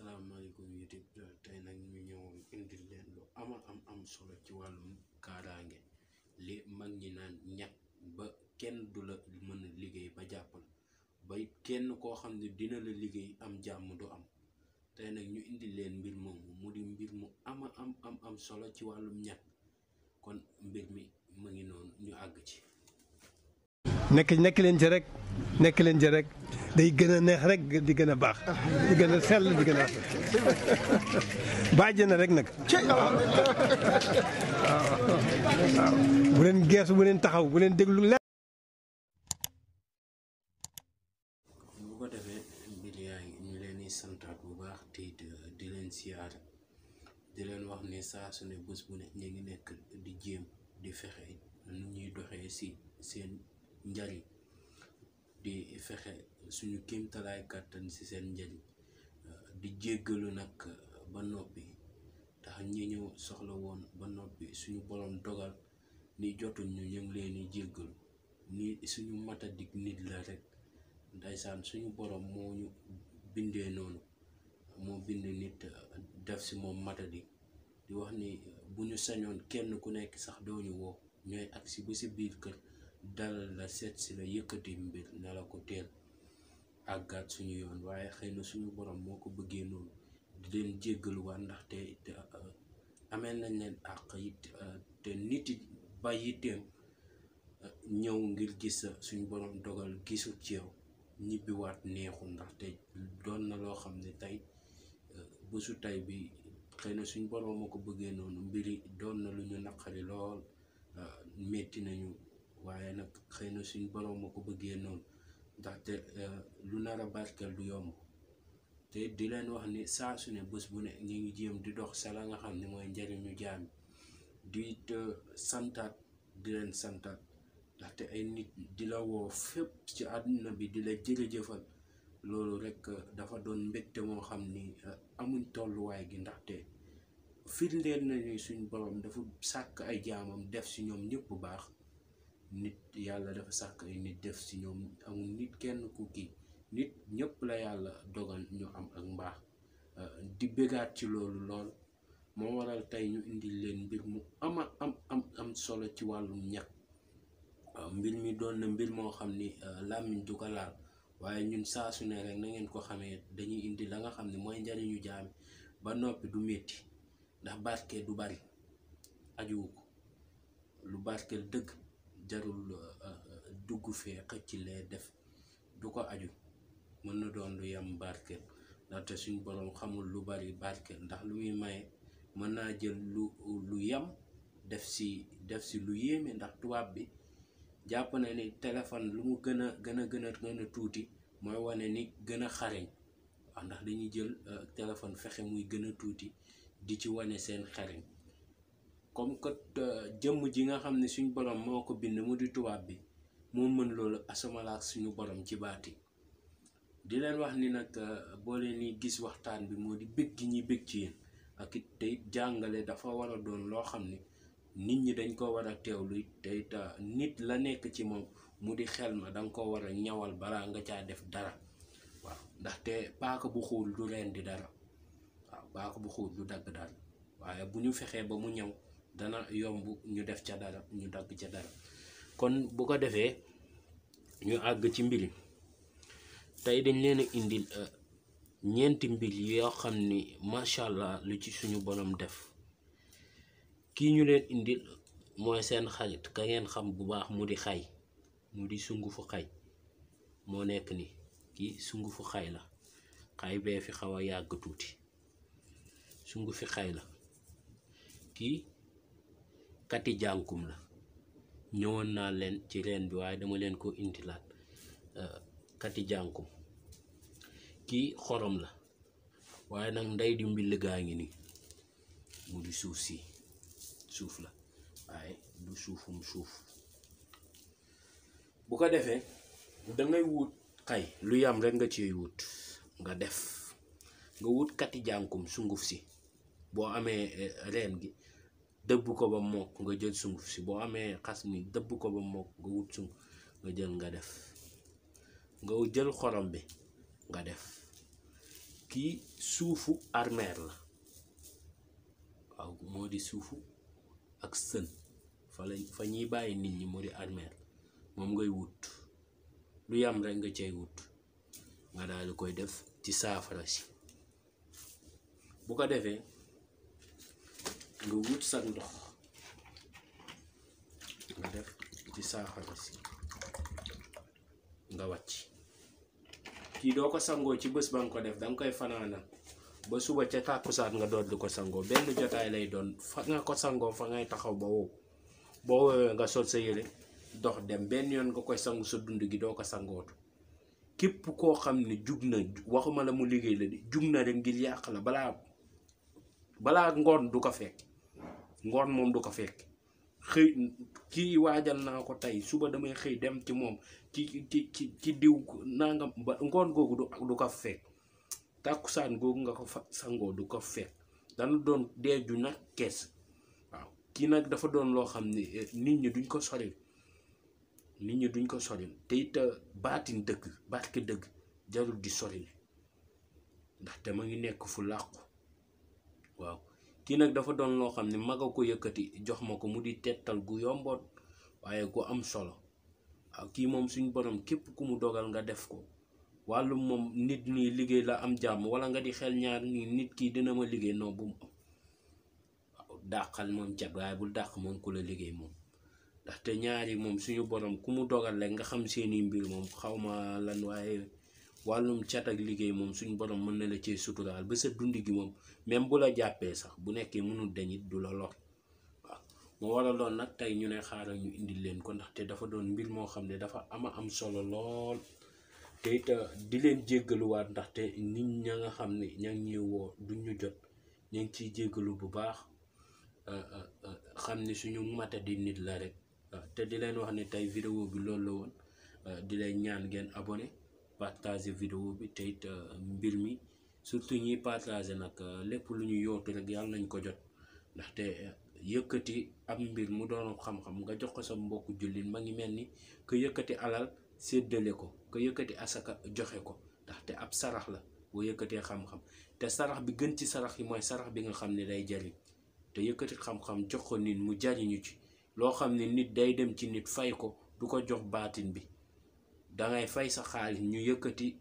Assalamualaikum YouTube tay nak ñu ñëwoon indil leen lu am solo ci wàllum kaaraange li mag ñi naan ñàkk ba kenn du la mën a liggéey ba jàppal ba kenn koo xam ne dina la liggéey am jàmm du am tay nag ñu indil leen mbir moomu mu di mbir mu am solo ci wàllum ñàkk kon mbir mi ma ngi noonu ñu àgg ci. nekk leen ci rek day gën a neex rek di gën a baax di gën a sell di gën a bàjj na rek nag waaw bu leen geesu bu leen taxaw bu leen déglu lenn. bu ko defee mbir yaa ngi ñu leen di santaat bu baax te di leen siyaare di leen wax ne saa su ne bés bu ne ñu ngi nekk di jéem di fexe nu ñuy doxee si seen njariñ di fexe suñu kéemtalaay kàttan ci seen njariñ di jéggalu nag ba noppi tax ñi ñëw soxla woon ba noppi suñu borom dogal ni jotuñ ñu ngi leen di jéggalu ni suñu matadik nit la rek ndaysaan suñu borom moo ñu bindee noonu moo bind nit def ci moom matadik di wax ni bu ñu sañoon kenn ku nekk sax dooñu woo ñooy agsi ba ci biir kër dalal la seet si la yëkkati mbir ne la ko teel àggaat suñu yoon waaye xëy na suñu borom moo ko bëggee noonu di leen jéggaluwaat ndaxte amee nañ leen àq it te nit it ba yitteem ñëw ngir gis suñu borom dogal gisul ci yow ñibbiwaat neexul ndaxte doon na loo xam ne tey bésu tey bi xëy na suñu borom moo ko bëggee noonu mbiri doon na lu ñu naqari lool metti nañu waaye nag xëy na suñu borom moo ko bëggee noonu ndaxte lu nar a barkeel du yomb te di leen wax ni saa su ne bés bu ne ñu ngi jéem di dox sa la nga xam ne mooy njariñu jaam di santaat di leen santaat ndaxte ay nit di la woo fépp ci àdduna bi di la jërëjëfal loolu rek dafa doon mbégte moo xam ni amuñ tolluwaay gi ndaxte firndeel na ni suñu borom dafa sàkk ay jaamam def si ñoom ñëpp bu baax nit yàlla dafa sàkk ay nit def si ñoom amul nit kenn ku kii nit ñëpp la yàlla dogal ñu am ak mbaax di bégaat ci loolu lool moo waral tey ñu indil leen mbir mu am solo ci wàllum ñàkk mbir mi doon na mbir moo xam ni làmmiñ du ko laal waaye ñun saa su ne rek na ngeen ko xamee dañuy indi la nga xam ne mooy njariñu jaami ba noppi du metti ndax barke du bari ajuwu ko lu barkeel dëgg jarul dugg fee xëcc lee def du ko aju mën na doon lu yam barkeel ndaxte suñu borom xamul lu bari barkeel ndax lu muy maye mën naa jël lu yam def si lu yéeme ndax tubaab bi jàpp na ni téléphone lu mu gën a tuuti mooy wane ni gën a xareñ wax ndax dañuy jël téléphone fexe muy gën a tuuti di ci wane seen xareñ comme que jëmm ji nga xam ne suñu borom moo ko bind mu di tubaab bi moo mën loolu asamalaak suñu borom ci baati di leen wax ni nag boo leen ni gis waxtaan bi moo di bëgg gi ñuy bëgg ci yéen ak it tey jàngale dafa war a doon loo xam ne nit ñi dañ ko war a teewlu tey nit la nekk ci moom mu di xel ma danga ko war a ñawal balaa nga caa def dara waaw ndaxte paaka bu xuul du ren di dara waaw paaka bu xuul du dagg dara waaye bu ñu fexee ba mu ñëw dana yomb ñu def ca dara ñu dagg ca dara kon bu ko defee ñu àgg ci mbiri tey dañ leen a indil ñeenti mbir yoo xam ni macha allah lu ci suñu borom def kii ñu leen indil mooy seen xarit ka ngeen xam bu baax mu di xay mu di sungufu xay moo nekk ni kii sungufu xay la xay bee fi xaw a yàgg tuuti sungufi xay la kii kati jànkum la ñëwoon naa leen ci reen bi waaye dama leen ko indilaat kati jànkum kii xorom la waaye nag ndey di mbill gaa ngi nii mu di suuf si suuf la waaye du suufum suuf bu ko defee dangay wut xay lu yam rek nga ciy wut nga def nga wut kati jànkum sunguf si boo amee reen gi dëbb ko ba mokk nga jël sunguf si boo amee xas mi dëbb ko ba mokk nga wut sunguf nga jël nga def nga jël xorom bi nga def kii suufu armeer la waaw moo di suufu ak sën fa ñuy bàyyi nit ñi moo di armeer moom ngay wut lu yam rek nga cay wut nga daal di koy def ci saafara si bu ko defee nga wut sa ndox nga def ci saafara si nga wàcc kii doo ko sangoo ci bés ba nga ko def danga koy fanaanal ba suba ca tàkkusaan nga doot di ko sangoo benn jotaay lay doon fa nga ko sangoo fa ngay taxaw ba wow boo woowee nga sol sa yére dox dem benn yoon nga koy sangu sa dund gi doo ko sangootu képp koo xam ne jug na waxuma la mu liggéey la di jug na rek ngir yàq la balaa ngoon du ko fekk ngoon moom du ko fekk xëy kii waajal naa ko tey suba damay xëy dem ci moom ci diw nangam ba ngoon googu du ko fekk tàkkusaan googu nga ko fa sangoo du ko fekk dana doon deeju nag kees waaw kii nag dafa doon loo xam ne nit ñi duñ ko soril te it baatin dëgg barke dëgg jarul di soril ndaxte ma ngi nekk fu làqu waaw kii nag dafa doon loo xam ne mag a ko yëkkati jox ma ko mu di tettal gu yomboon waaye gu am solo waaw kii moom suñ borom képp ku mu dogal nga def ko wàllu moom nit ñi liggéey la am jàmm wala nga di xel ñaar nii nit kii dina ma liggéey non bu mu am waaw dàqal moom cat waaye bul dàq moom ku la liggéey moom ndaxte ñaari moom suñu borom ku mu dogal rek nga xam seeni mbir moom xawma lan waaye wàllum cat ak liggéey moom suñu borom mën na la cee suturaal ba sa dund gi moom même bu la jàppee sax bu nekkee mënul dañit du la lor waaw moo waraloon nag tey ñu ne xaaral ñu indil leen ko ndaxte dafa doon mbir moo xam ne dafa am solo lool te it di leen jéggaluwaat ndaxte nit ña nga xam ne ña ngi ñuy woo duñ ñu jot ñu ngi ciy jéggalu bu baax xam ne suñu matadi nit la rek te di leen wax ne tey vidéo bi loolu la woon di leen ñaan ngeen abonné partager vidéo bi te it mbir mi surtout ñiy partager nag lépp lu ñu yootu rek yàlla nañ ko jot ndaxte yëkkati am mbir mu doon xam-xam nga jox ko sa mbokku jullit ma ngi mel ni que yëkkati alal séddale ko que yëkkati asaka joxe ko ndaxte ab sarax la boo yëkkatee xam-xam te sarax bi gën ci sarax yi mooy sarax bi nga xam ne day jariñ te yëkkati xam-xam jox ko nit mu jariñu ci loo xam ne nit day dem ci nit fay ko du ko jox baatin bi dangay fay sa xaalis ñu yëkkati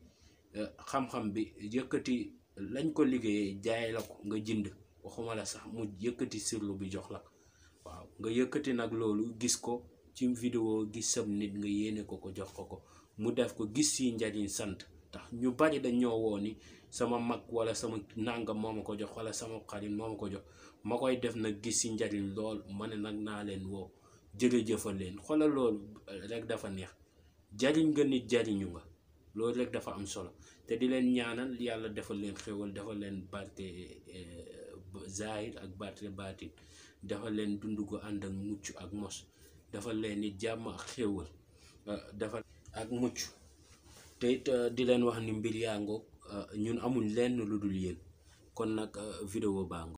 xam-xam bi yëkkati lañ ko liggéeyee jaay la ko nga jënd waxuma la sax mu yëkkati sirlu bi jox la waaw nga yëkkati nag loolu gis ko ci vidéo gis sam nit nga yéene ko jox ko mu def ko gis si njariñ sant tax ñu bari dañ ñoo woo ni sama mag wala sama nangam moo ma ko jox wala sama xarit moo ma ko jox ma koy def nag gis si njariñ lool ma ne nag naa leen woo jërëjëfal leen xoolal loolu rek dafa neex jariñ nga nit jariñu nga loolu rek dafa am solo te di leen ñaanal yàlla defal leen xéwal defal leen barke zahir ak barke baatin defal leen dund gu ànd ak mucc ak mos defal leen ni jàmm ak xéwal defal ak mucc te it di leen wax ni mbir yaa ngoog ñun amuñ lenn lu dul yéen kon nag vidéo baa ngoog